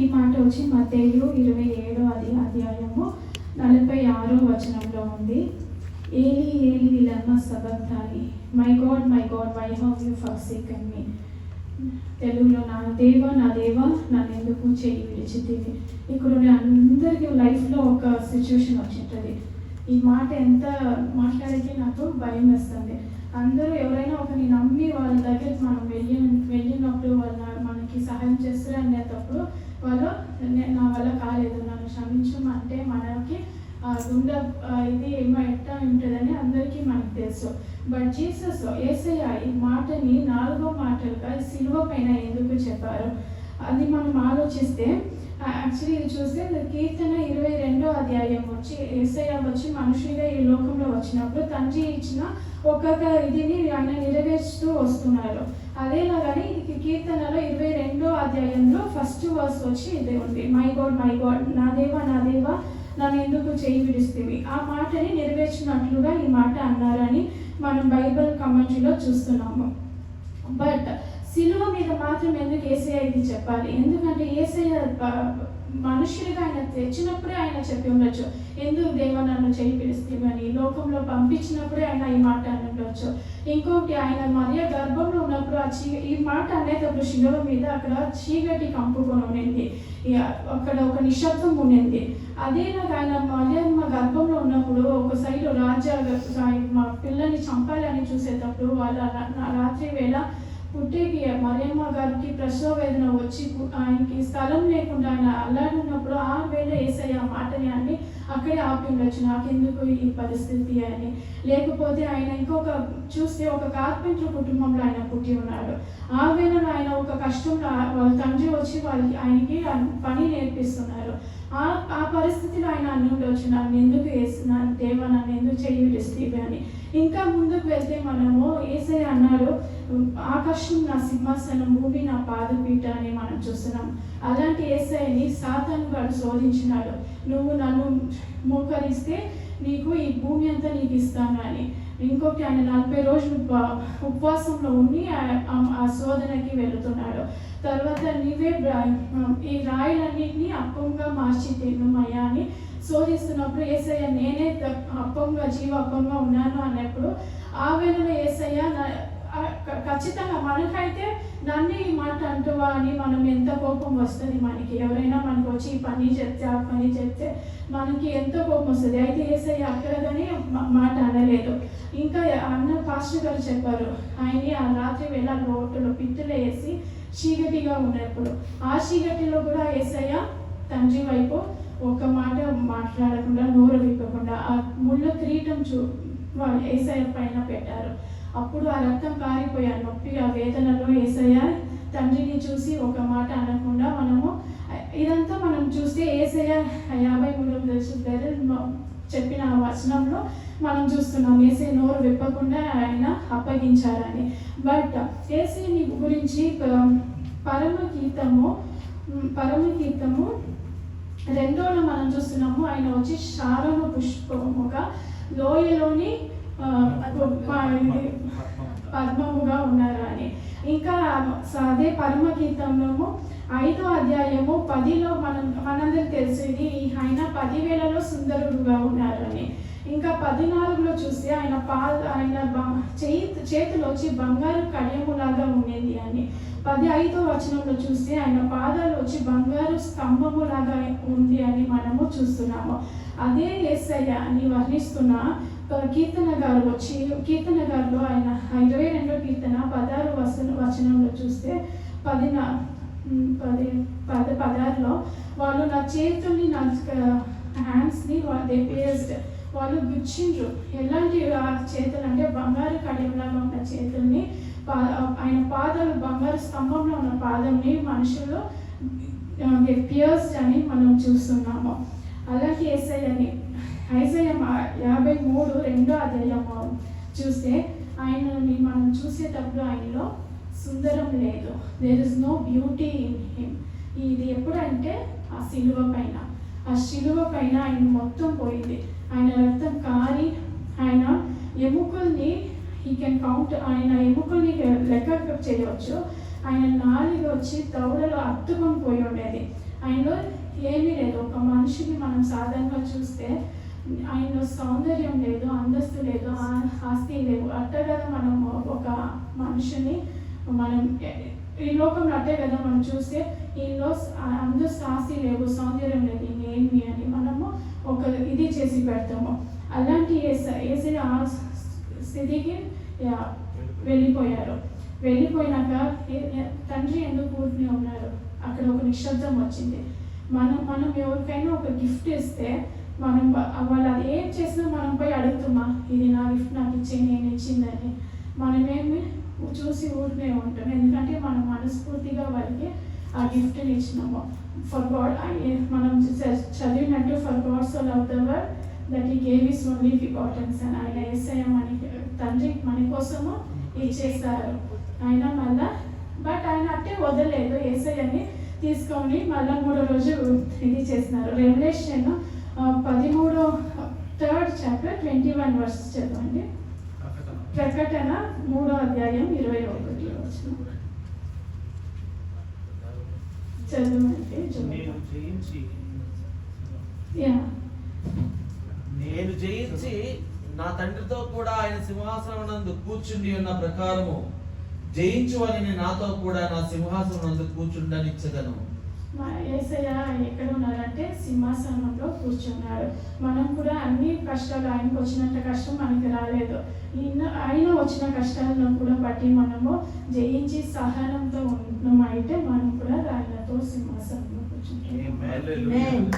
ఈ మాట వచ్చి మత్తయి 27వ అధ్యాయము 46వ వచనంలో ఉంది. ఏలి ఏలి లమ్మా సబక్తాని, my God why have you forsaken me. తెలుగులో నా దేవా నన్ను ఎందుకు చేయి విడిచితివి. ఇక్కడ అందరికీ లైఫ్లో ఒక సిచ్యువేషన్ వచ్చింటుంది. ఈ మాట ఎంత మాట్లాడితే నాకు భయం వేస్తుంది. అందరూ ఎవరైనా ఒకరిని నమ్మి వాళ్ళ దగ్గరికి మనం వెళ్ళినప్పుడు మనకి సహాయం చేస్తారు అనేటప్పుడు వాళ్ళు నా వల్ల కాలేదు, నన్ను క్షమించమంటే మనకి గుండె ఇది ఏమో ఎట్లా ఉంటుందని అందరికీ మనకు తెలుసు. బట్ జీసస్ యేసయ్య ఈ మాటని 4వ మాటలుగా సిలువ పైన ఎందుకు చెప్పారు అది మనం ఆలోచిస్తే, యాక్చువల్లీ ఇది చూస్తే కీర్తన 22వ అధ్యాయం వచ్చి యేసయ్య వచ్చి మనుషులుగా ఈ లోకంలో వచ్చినప్పుడు తండ్రి ఇచ్చిన ఒక్కొక్క ఇదిని ఆయన నెరవేర్చుతూ వస్తున్నారు. అదేలాగానే ఇది కీర్తనలో 22వ అధ్యాయంలో ఫస్ట్ వర్స్ వచ్చి ఇదే ఉంది, మై గాడ్ నా దేవా నన్ను ఎందుకు చేయి విడిస్తేవి. ఆ మాటని నెరవేర్చినట్లుగా ఈ మాట అన్నారని మనం బైబిల్ కమెంటరీలో చూస్తున్నాము. బట్ సిలువ మీద మాత్రం ఎందుకు యేసయ్య ఇది చెప్పాలి? ఎందుకంటే యేసయ్య మనుషులుగా ఆయన తెచ్చినప్పుడే ఆయన చెప్పి ఉండొచ్చు, ఎందుకు దేవా నన్ను చేయి పిలుస్తేవి అని. లోకంలో పంపించినప్పుడే ఆయన ఈ మాట అని ఉండొచ్చు. ఇంకొకటి, ఆయన మరియ గర్భంలో ఉన్నప్పుడు ఈ మాట అనేటప్పుడు శిలువ మీద అక్కడ చీకటి కంపుకొని ఉండింది, అక్కడ ఒక నిశ్శబ్దం ఉండింది. అదేలాగా ఆయన మరియమ్మ గర్భంలో ఉన్నప్పుడు ఒక సైడ్ రాజా మా పిల్లని చంపాలని చూసేటప్పుడు వాళ్ళ రాత్రి వేళ పుట్టికి మరియమ్మ గారికి ప్రసవ వేదన వచ్చి ఆయనకి స్థలం లేకుండా ఆయన అల్లాడున్నప్పుడు ఆ వేళ యేసయ్య ఆ మాటని అన్ని అక్కడే ఆపి ఉండొచ్చు, నాకెందుకు ఈ పరిస్థితి అని. లేకపోతే ఆయన ఇంకొక చూస్తే ఒక కార్పెంటర్ కుటుంబంలో ఆయన పుట్టి ఉన్నాడు. ఆ వేళలో ఆయన ఒక కష్టంలో వాళ్ళ తండ్రి వచ్చి ఆయనకి పని నేర్పిస్తున్నారు. ఆ పరిస్థితిలో ఆయన అన్ని ఉండొచ్చు, నన్ను ఎందుకు వేస్తున్నాను దేవా, నన్ను ఎందుకు చేయి విడిస్తేవి అని. ఇంకా ముందుకు వెళ్తే మనము యేసయ్య అన్నాడు, ఆకాశం నా సింహాసనం, భూమి నా పాదపీఠ అని మనం చూస్తున్నాం. అలాంటి యేసయ్యని సాతాను గాడు శోధించినాడు, నువ్వు నన్ను మోకరిస్తే నీకు ఈ భూమి అంతా నీకు ఇస్తాను అని. ఇంకొకటి, ఆయన 40 రోజులు ఉపవాసంలో ఉండి ఆ శోధనకి వెళుతున్నాడు. తర్వాత నీవే ఈ రాయిలన్నింటినీ అప్పంగా మార్చి తిన్నమయ్యా అని శోధిస్తున్నప్పుడు యేసయ్య నేనే అప్పంగా జీవ అప్పంగా ఉన్నాను అన్నప్పుడు ఆ వేళలో యేసయ్య ఖచ్చితంగా మనకైతే నన్ను ఈ మాట అంటువా అని మనం ఎంత కోపం వస్తుంది మనకి. ఎవరైనా మనకు వచ్చి ఈ పని చెప్తే ఆ పని చెప్తే మనకి ఎంతో కోపం వస్తుంది. అయితే యేసయ్య అక్కడగానే మాట అనలేదు. ఇంకా పాస్టర్ గారు చెప్పారు, ఆయన్ని ఆ రాత్రి వేళ రోడ్డులో పిత్తులు వేసి చీకటిగా ఉన్నప్పుడు ఆ చీకటిలో కూడా యేసయ్య తండ్రి వైపు ఒక మాట మాట్లాడకుండా నోరు విప్పకుండా ఆ ముళ్ళ కిరీటం వాళ్ళు యేసయ్య పైన పెట్టారు. అప్పుడు ఆ రక్తం కారిపోయి ఆ నొప్పి ఆ వేదనలో యేసయ్య తండ్రిని చూసి ఒక మాట అనకుండా మనము ఇదంతా మనం చూస్తే యేసయ్య 53 చెప్పిన వచనంలో మనం చూస్తున్నాం యేసయ్య నోరు విప్పకుండా ఆయన అప్పగించారని. బట్ యేసయ్యని గురించి పరమ గీతము 2లో మనం చూస్తున్నాము, ఆయన వచ్చి శారము పుష్పముగా లోయలోని పద్మముగా ఉన్నారు అని. ఇంకా అదే పరమ గీతంలో 5వ అధ్యాయము 10లో మనందరికి తెలుసు, ఇది ఆయన 10,000లో సుందరుడుగా ఉన్నారు అని. ఇంకా 14లో చూస్తే ఆయన చేతులు వచ్చి బంగారు కడియములాగా ఉండేది అని. 15వ వచనంలో చూస్తే ఆయన పాదాలు వచ్చి బంగారు స్తంభములాగా ఉంది అని మనము చూస్తున్నాము. అదే యేసయ్య అని వర్ణిస్తున్న కీర్తన గారులో ఆయన 22వ కీర్తన 16వ వచనంలో చూస్తే 16లో వాళ్ళు నా చేతుల్ని నా హ్యాండ్స్ని వాళ్ళు గుచ్చిండ్రు. ఎలాంటి చేతులు అంటే బంగారు కడియంలాగా ఉన్న చేతుల్ని, ఆయన పాదాలు బంగారు స్తంభంలో ఉన్న పాదంని మనుషులు పియర్స్డ్ అని మనం చూస్తున్నాము. అలాగే యేసయ్యని ఐజాయా 53:2 అధ్యాయము చూస్తే ఆయనని మనం చూసేటప్పుడు ఆయనలో సుందరం లేదు, there is no beauty in him. ఇది ఎప్పుడంటే ఆ శిలువ పైన ఆయన మొత్తం పోయింది, ఆయన రక్తం కారి ఆయన ఎముకల్ని హీ కెన్ కౌంట్, ఆయన ఎముకల్ని లెక్క చేయవచ్చు. ఆయన నాలుగు వచ్చి దవడలో అత్తుకొని పోయి ఉండేది. ఆయనలో ఏమీ లేదు. ఒక మనిషిని మనం సాధారణంగా చూస్తే ఆయనలో సౌందర్యం లేదు, అందస్తు లేదు, ఆస్తి లేవు. అట్టే కదా మనం ఒక మనిషిని మనం ఈ లోకంలో అట్టే కదా మనం చూస్తే ఈయనలో అందస్తు, ఆస్తి లేవు, సౌందర్యం లేదు, ఇంకేమి అని మనము ఒక ఇది చేసి పెడతాము. అలాంటి ఏసై ఆ స్థితికి వెళ్ళిపోయారు. వెళ్ళిపోయినాక తండ్రి ఎందుకు ఊరినే ఉన్నారు? అక్కడ ఒక నిశ్శబ్దం వచ్చింది. మనం ఎవరికైనా ఒక గిఫ్ట్ ఇస్తే మనం వాళ్ళు అది ఏం చేసినా మనం పోయి అడుగుతామా, ఇది నా గిఫ్ట్, నాకు ఇచ్చే, నేను ఇచ్చిందని. మనమేమి చూసి ఊరినే ఉంటాం, ఎందుకంటే మనం మనస్ఫూర్తిగా వాళ్ళకి ఆ గిఫ్ట్ని ఇచ్చినాము. ఫర్ గాడ్, మనం చదివినట్టు for God so love the world that he gave his only begotten son. ఆయన యేసయ్య తండ్రి మన కోసము ఇచ్చేస్తారు. ఆయన మళ్ళా బట్ ఆయన అట్టే వదలలేదు. యేసయ్యని తీసుకొని మళ్ళీ 3వ రోజు ఇది చేసినారు. రెవల్యూషన్ 3rd chapter 21 verse చదవండి. ప్రకటన 3వ అధ్యాయం 21 వచనం చదవండి. నేను జయించి నా తండ్రితో కూడా ఆయన సింహాసనం నందు కూర్చుండి ఉన్న ప్రకారము జయించు అని నాతో కూడా నా సింహాసనం నందు కూర్చుండనిచ్చదను. యేసయ్య ఎక్కడ ఉన్నారంటే సింహాసనంలో కూర్చున్నాడు. మనం కూడా అన్ని కష్టాలు, ఆయనకు వచ్చినంత కష్టం మనకి రాలేదు. ఆయన వచ్చిన కష్టాలను కూడా బట్టి మనము జయించి సహనంతో ఉన్నామైతే మనం కూడా ఆయనతో సింహాసనంలో కూర్చుంటాం.